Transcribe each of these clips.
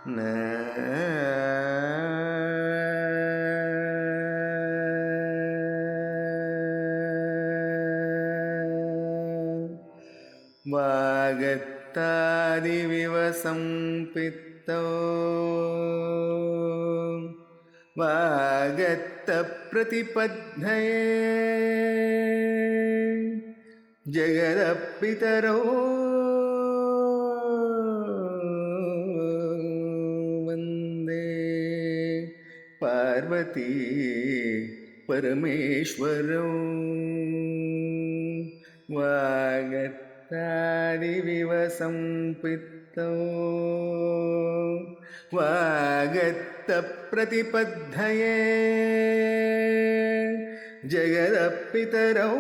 न वागत्तादिविव संपित्तो वागत्तप्रतिपद्मये जगदपितरो वन्दे पार्वती परमेश्वरौ वागत्तादिविव संपित्तो वागत्तप्रतिपद्धये जगदपितरौ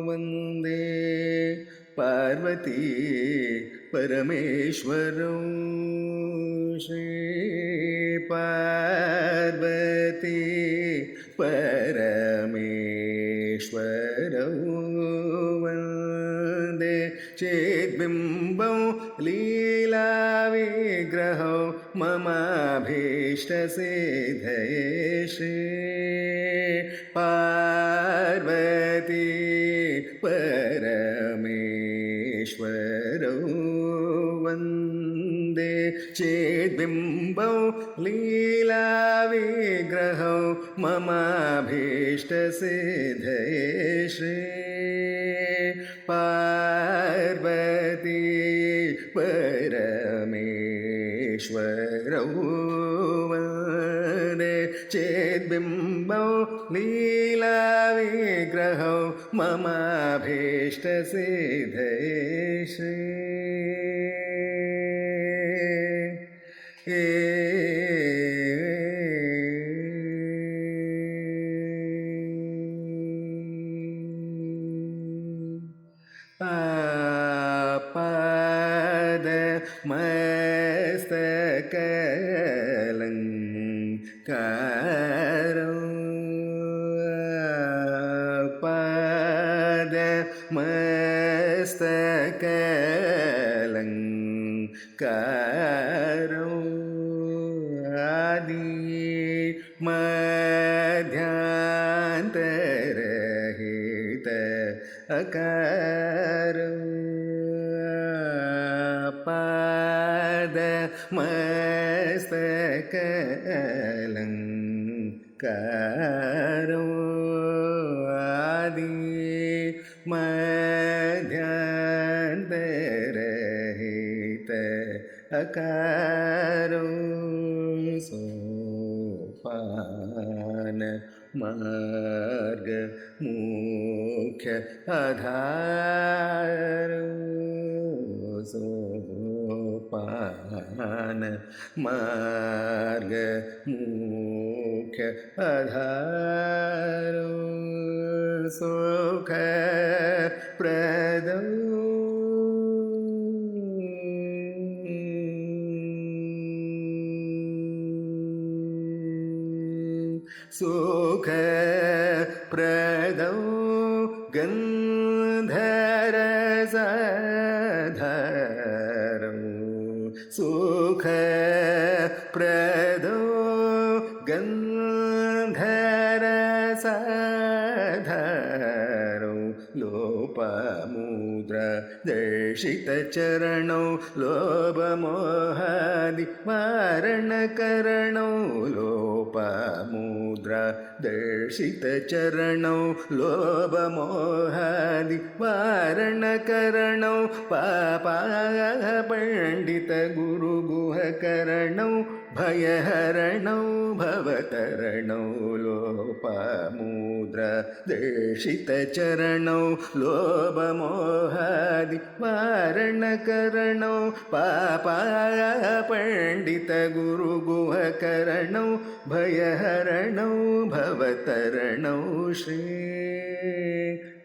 वन्दे पार्वती परमेश्वरौ श्री पार्वती परमेश्वरौ वन्दे चेद्बिम्बौ लीलाविग्रहौ ममाभीष्टसिद्धये श्री पार्वती परमेश्वरौ वन्दे चेद्बिम्बौ लीलाविग्रहौ ममाभीष्टसिद्धये श्री पार्वती परमेश्वरौ वन्दे चेद्बिम्बौ लीलाविग्रहौ ममाभीष्टसिद्धये श्री आपादमस्तकलङ्कारौ आपादमस्तकलङ्कारौ आदि मध्यान्तरहित अकारौ पादमस्तकलङ्कारौ आदि मध्यान्तरहित अकारौ सोपान मार्ग मुख्य आधारौ सोपान मार्ग मुख्य आधारौ सुखप्रदौ सुखप्रदौ गन्धरसधरौ सुखप्रदौ गन्धरसधरौ लोपमुद्रा दर्शितचरणौ लोभमोहादिवारणकरणौ लोपमुद्रा दर्शितचरणौ लोभमोहादिवारणकरणौ पापापण्डितगुरुगुहकरणौ भयहरणौ भवतरणौ लोपमुद्रा दर्शितचरणौ लोभमोहादिवारणकरणौ पापापण्डितगुरुगुहकरणौ भयहरणौ भवतरणौ श्री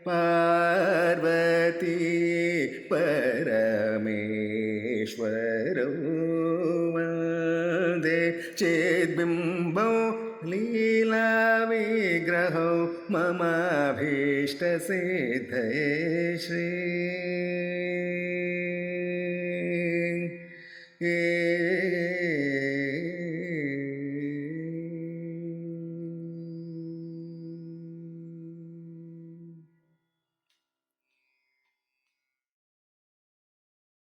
पार्वती परमेश्वरौ वन्दे चेद्बिम्बौ लीलाविग्रहौ ममाभीष्टसिद्धये श्री